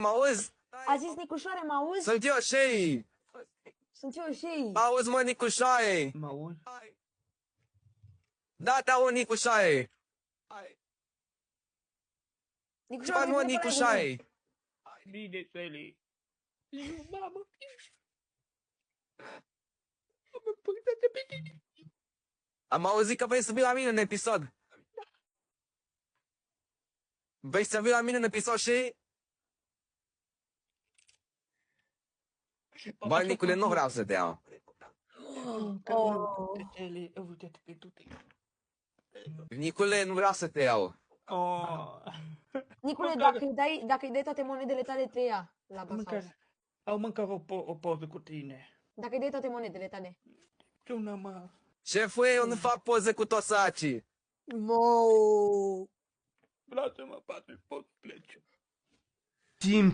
Mă auzi? A zis Nicușoare, mă auzi? Sunt eu, Shei. Sunt eu și... Mă auzi, mă, Nicușoare? Mă auzi? Da, te aud, Nicușoare. Ce faci, mă, Nicușoare? Bine, Sally. Mamă. Am auzit că vrei să vii la mine în episod. Vrei să vii la mine în episod și... Bă, Nicule, nu vreau să te iau. Uite-te pe tu-te. Nicule, nu vreau să te iau. Nicule, dacă îi dai toate monedele tale, te ia la Bashaus. Au mâncat o poză cu tine. Dacă îi dai toate monedele tale. Sună, mă. Șeful, eu nu fac poze cu toți sacii. Wow! Lasă-mă, 4, pot plece. Simt